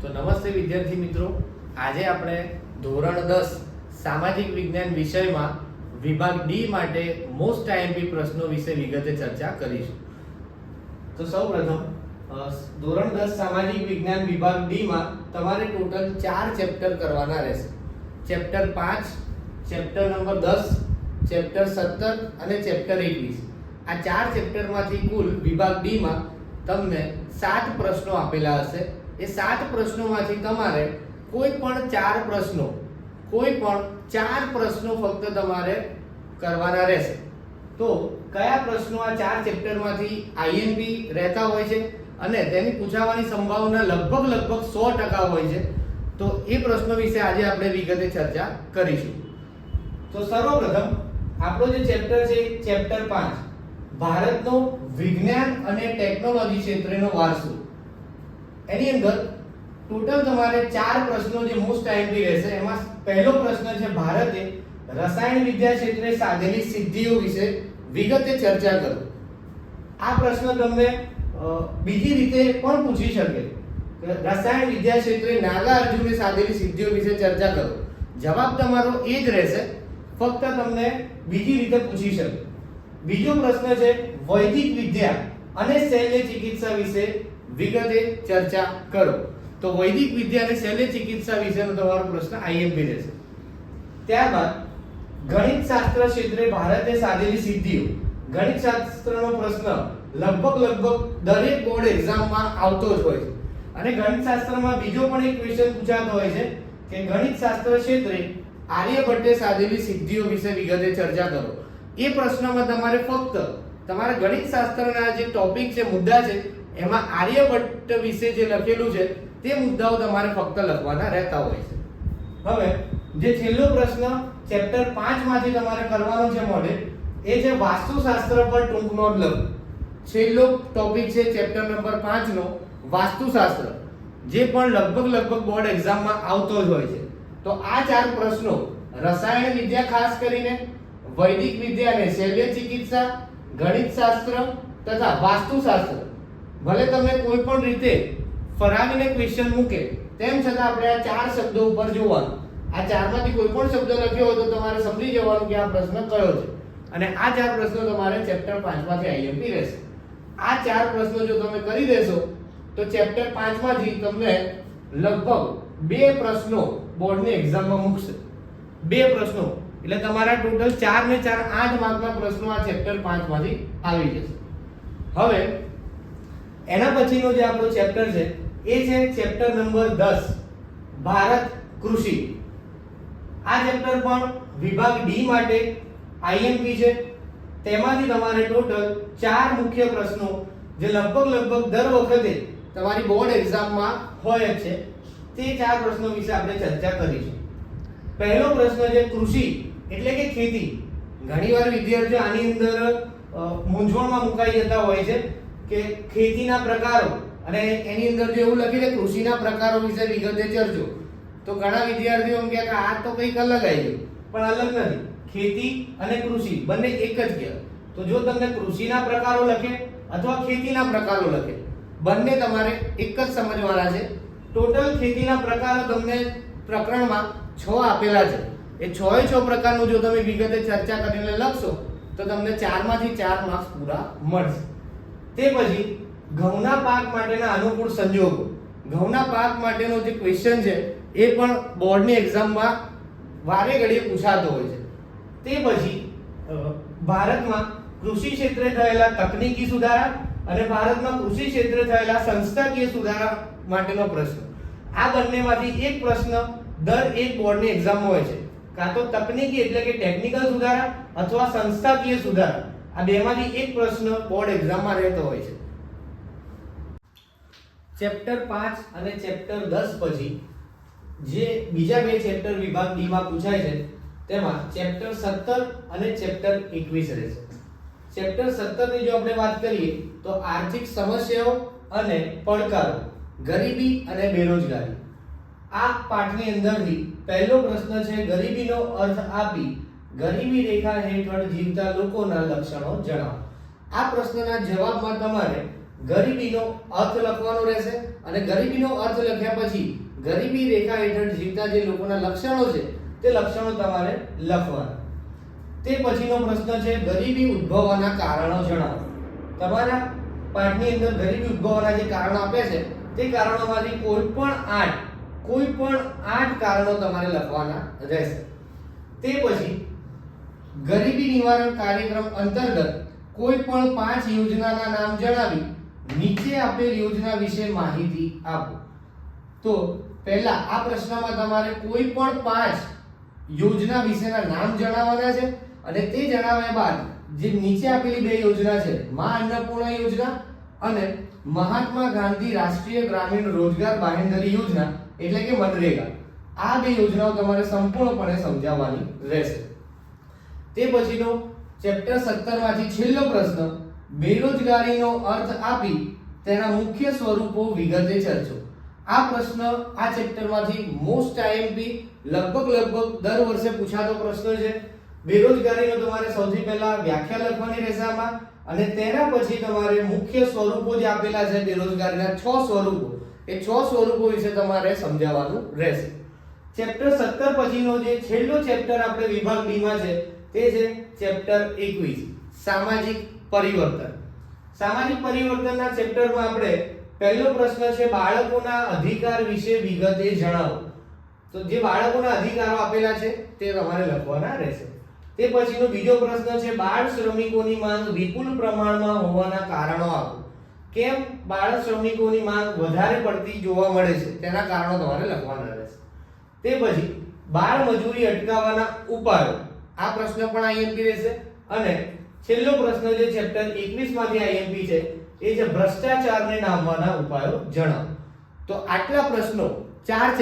તો નમસ્તે વિદ્યાર્થી મિત્રો, આજે આપણે ધોરણ 10 સામાજિક વિજ્ઞાન વિષયમાં વિભાગ ડી માટે મોસ્ટ આઈએમપી પ્રશ્નો વિશે વિગતે ચર્ચા કરીશું. તો સૌપ્રથમ ધોરણ 10 સામાજિક વિજ્ઞાન વિભાગ ડી માં તમારે ટોટલ 4 ચેપ્ટર કરવાના રહેશે. ચેપ્ટર 5, ચેપ્ટર નંબર 10, ચેપ્ટર 17 અને ચેપ્ટર 21. આ 4 ચેપ્ટરમાંથી કુલ વિભાગ ડી માં તમને 7 પ્રશ્નો આપેલા હશે. એ 7 પ્રશ્નોમાંથી તમારે કોઈ પણ 4 પ્રશ્નો ફક્ત તમારે કરવાના રહેશે. તો કયા પ્રશ્નો આ 4 ચેપ્ટરમાંથી આઈએમપી રહેતા હોય છે અને તેની પૂછાવાની સંભાવના લગભગ 100% હોય છે, તો એ પ્રશ્નો વિશે આજે આપણે વિગતે ચર્ચા કરીશું. તો સર્વપ્રથમ આપણો જે ચેપ્ટર છે ચેપ્ટર 5, ભારતનો વિજ્ઞાન અને ટેકનોલોજી ક્ષેત્રનો વારસો. એની અંદર ટોટલ તમારે 4 પ્રશ્નો જે મોસ્ટ આઈએમપી રહેશે. એમાં પહેલો પ્રશ્ન છે, ભારતે રસાયણ વિદ્યા ક્ષેત્રે સાધેલી સિદ્ધિઓ વિશે વિગતે ચર્ચા કરો. આ પ્રશ્ન તમને બીજી રીતે પણ પૂછી શકે કે રસાયણ વિદ્યા ક્ષેત્રે નાગાર્જુને સાધેલી સિદ્ધિઓ વિશે ચર્ચા કરો. જવાબ તમારો એ જ રહેશે, ફક્ત તમને બીજી રીતે પૂછી શકે. બીજો પ્રશ્ન છે, વૈદિક વિદ્યા અને શલ્ય ચિકિત્સા વિશે વિગતે ચર્ચા કરો. તો વૈદિક વિદ્યા અને શલ્ય ચિકિત્સા વિશેનો તમારો પ્રશ્ન આઈએમપી રહેશે. ત્યારબાદ ગણિત શાસ્ત્ર ક્ષેત્રે ભારતે સાધેલી સિદ્ધિઓ. ગણિત શાસ્ત્રનો પ્રશ્ન લગભગ દરેક બોર્ડ એક્ઝામમાં આવતો જ હોય છે. અને ગણિત શાસ્ત્રમાં બીજો પણ એક ક્વેશ્ચન પૂછાતો હોય છે કે ગણિત શાસ્ત્ર ક્ષેત્રે આર્યભટ્ટે સાધેલી સિદ્ધિઓ વિશે વિગતે ચર્ચા કરો. એ પ્રશ્નમાં તમારે ફક્ત તમારા ગણિત શાસ્ત્રના જે ટોપિક છે, મુદ્દા છે, એમાં આર્યભટ્ટ વિશે જે લખેલું છે તે મુદ્દાઓ તમારે ફક્ત લખવાના રહેતા હોય છે. હવે જે છેલ્લો પ્રશ્ન ચેપ્ટર 5 માંથી તમારે કરવાનો છે મોડેલ, એ છે વાસ્તુશાસ્ત્ર પર ટૂંક નોંધ લખો. છેલ્લો ટોપિક છે ચેપ્ટર નંબર 5 નો વાસ્તુશાસ્ત્ર, જે પણ લગભગ બોર્ડ એક્ઝામમાં આવતો જ હોય છે. તો આ 4 પ્રશ્નો રસાયણ વિદ્યા ખાસ કરીને, વૈદિક વિદ્યા અને શલ્ય ચિકિત્સા, ગણિત શાસ્ત્ર તથા વાસ્તુશાસ્ત્ર, ભલે તમે કોઈ પણ રીતે ફરાવીને ક્વેશ્ચન મૂકે તેમ છતાં આપણે આ 4 શબ્દો ઉપર જોવાનું. આ 4 માંથી કોઈ પણ શબ્દ લખ્યો હોય તો તમારે સમજી જવાનું કે આ પ્રશ્ન કયો છે. અને આ 4 પ્રશ્નો તમારે ચેપ્ટર 5 માંથી આઈએમપી રહેશે. આ 4 પ્રશ્નો જો તમે કરી દેશો તો ચેપ્ટર 5 માંથી તમને લગભગ 2 પ્રશ્નો બોર્ડની એક્ઝામમાં મૂકશે. 2 પ્રશ્નો એટલે તમારા ટોટલ 4 ને 4 8 માર્કના પ્રશ્નો આ ચેપ્ટર 5 માંથી આવી જશે. હવે એના પછીનો જે આપણો ચેપ્ટર છે એ છે ચેપ્ટર નંબર 10, ભારત કૃષિ. આ ચેપ્ટર પણ વિભાગ ડી માટે આઈએમપી છે. તેમાંથી તમારે ટોટલ 4 મુખ્ય પ્રશ્નો જે લગભગ દર વખતે તમારી બોર્ડ એક્ઝામમાં હોય જ છે, તે 4 પ્રશ્નો વિશે આપણે ચર્ચા કરીશું. પહેલો પ્રશ્ન છે કૃષિ એટલે કે ખેતી. ઘણીવાર વિદ્યાર્થીઓ આની અંદર મૂંઝવણમાં મુકાઈ જતા હોય છે કે ખેતીના પ્રકારો, અને એની અંદર જો એવું લખી દે કૃષિના પ્રકારો વિશે વિગતે ચર્ચો, તો ઘણા વિદ્યાર્થીઓ એમ કહે કે આ તો કંઈક અલગ આવી ગયું. પણ અલગ નથી. ખેતી અને કૃષિ બંને એક જ કહેવાય. તો જો તમને કૃષિના પ્રકારો લખે અથવા ખેતીના પ્રકારો લખે, બંને તમારે એક જ સમજવાના છે. ટોટલ ખેતીના પ્રકારો તમને પ્રકરણમાં 6 આપેલા છે. એ 6 પ્રકારનું જો તમે વિગતે ચર્ચા કરીને લખશો તો તમને 4 માંથી 4 માર્ક્સ પૂરા મળશે. તે પછી ઘઉંના પાક માટેના અનુકૂળ સંજોગો. ઘઉંના પાક માટેનો જે ક્વેશ્ચન છે એ પણ બોર્ડની એક્ઝામમાં વારે ઘડીએ પૂછાતો હોય છે. તે પછી ભારતમાં કૃષિ ક્ષેત્રે થયેલા તકનીકી સુધારા અને ભારતમાં કૃષિ ક્ષેત્રે થયેલા સંસ્થાકીય સુધારા માટેનો પ્રશ્ન. આ બંનેમાંથી એક પ્રશ્ન દર એક બોર્ડની એક્ઝામમાં હોય છે. કાં તો તકનીકી એટલે કે ટેકનિકલ સુધારા અથવા સંસ્થાકીય સુધારા. આ બેમાંથી એક પ્રશ્ન બોર્ડ એક્ઝામમાં રહેતો હોય છે. ચેપ્ટર 5 અને ચેપ્ટર 10 પછી જે બીજા 2 ચેપ્ટર વિભાગ ડી માં પૂછાય છે, તેમાં ચેપ્ટર 17 અને ચેપ્ટર 21 રહેશે. ચેપ્ટર 17 ની જો આપણે વાત કરીએ તો આર્થિક સમસ્યાઓ અને પડકારો, ગરીબી અને બેરોજગારી. આ પાઠની અંદરથી પહેલો પ્રશ્ન છે, ગરીબીનો અર્થ આપી ગરીબી રેખા હેઠળ જીવતા લોકોના લક્ષણો જણાવો. આ પ્રશ્નના જવાબમાં તમારે ગરીબીનો અર્થ લખવાનો રહેશે અને ગરીબીનો અર્થ લખ્યા પછી ગરીબી રેખા હેઠળ જીવતા જે લોકોના લક્ષણો છે તે લક્ષણો તમારે લખવાના. તે પછીનો પ્રશ્ન છે ગરીબી ઉદ્ભવવાના કારણો જણાવો. તમારા પાઠની અંદર ગરીબી ઉદ્ભવવાના જે કારણો આપ્યા છે તે કારણોમાંથી કોઈ પણ 8 કારણો તમારે લખવાના રહેશે. તે પછી ગરીબી નિવારણ કાર્યક્રમ અંતર્ગત કોઈ પણ 5 યોજનાના નામ જણાવી નીચે આપેલ યોજના વિશે માહિતી આપો. તો પહેલા આ પ્રશ્નમાં તમારે કોઈ પણ 5 યોજના વિશેના નામ જણાવવાના છે અને તે જણાવ્યા બાદ જે નીચે આપેલી બે યોજના છે મા અન્નપૂર્ણા યોજના અને મહાત્મા ગાંધી રાષ્ટ્રીય ગ્રામીણ રોજગાર બાંહેધરી યોજના એટલે કે મનરેગા, આ બે યોજનાઓ તમારે સંપૂર્ણપણે સમજાવવાની રહેશે. તે પછીનો ચેપ્ટર 17 માંથી છેલ્લો પ્રશ્ન બેરોજગારીનો અર્થ આપી તેના મુખ્ય સ્વરૂપો વિગતે ચર્ચો. આ પ્રશ્ન આ ચેપ્ટરમાંથી મોસ્ટ આઈએમપી લગભગ દર વર્ષે પૂછાતો પ્રશ્ન છે. બેરોજગારીનો તમારે સૌથી પહેલા વ્યાખ્યા લખવાની રહેશે આમાં અને તેના પછી તમારે મુખ્ય સ્વરૂપો જે આપેલા છે બેરોજગારીના 6 સ્વરૂપો, એ 6 સ્વરૂપો વિશે તમારે સમજાવવાનું રહેશે. ચેપ્ટર 17 પછીનો જે છેલ્લો ચેપ્ટર આપણે વિભાગ ડી માં છે તે છે ચેપ્ટર 21 સામાજિક પરિવર્તન. સામાજિક પરિવર્તનના ચેપ્ટરમાં આપણે પહેલો પ્રશ્ન છે બાળકોના અધિકાર વિશે વિગતે જણાવો. તો જે બાળકોના અધિકારો આપેલા છે તે તમારે લખવાના રહેશે. તે પછીનો બીજો પ્રશ્ન છે બાળ શ્રમિકોની માંગ વિપુલ પ્રમાણમાં હોવાના કારણો આપો. કેમ બાળ શ્રમિકોની માંગ વધારે પડતી જોવા મળે છે તેના કારણો તમારે લખવાના રહેશે. તે પછી બાળ મજૂરી અટકાવવાના ઉપાયો, આ પ્રશ્ન પણ આઈએમપી રહેશે. અને છેલ્લો પ્રશ્ન જે ચેપ્ટર 21 માંથી આઈએમપી છે એ છે ભ્રષ્ટાચારને ડામવાના ઉપાયો જણાવો. તો આટલા પ્રશ્નો 4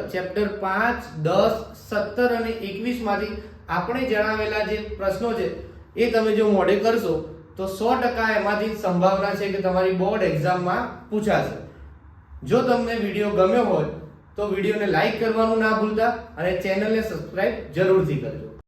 ચેપ્ટર 5, 10, 17 અને 21 માંથી આપણે જણાવેલા જે પ્રશ્નો છે એ તમે જો મોડે કરશો તો 100% એમાંથી સંભાવના છે કે તમારી બોર્ડ એક્ઝામમાં પૂછાશે. જો તમને વિડિયો ગમ્યો હોય તો વિડિયોને લાઈક કરવાનું ના ભૂલતા અને ચેનલને સબસ્ક્રાઇબ જરૂરથી કરજો.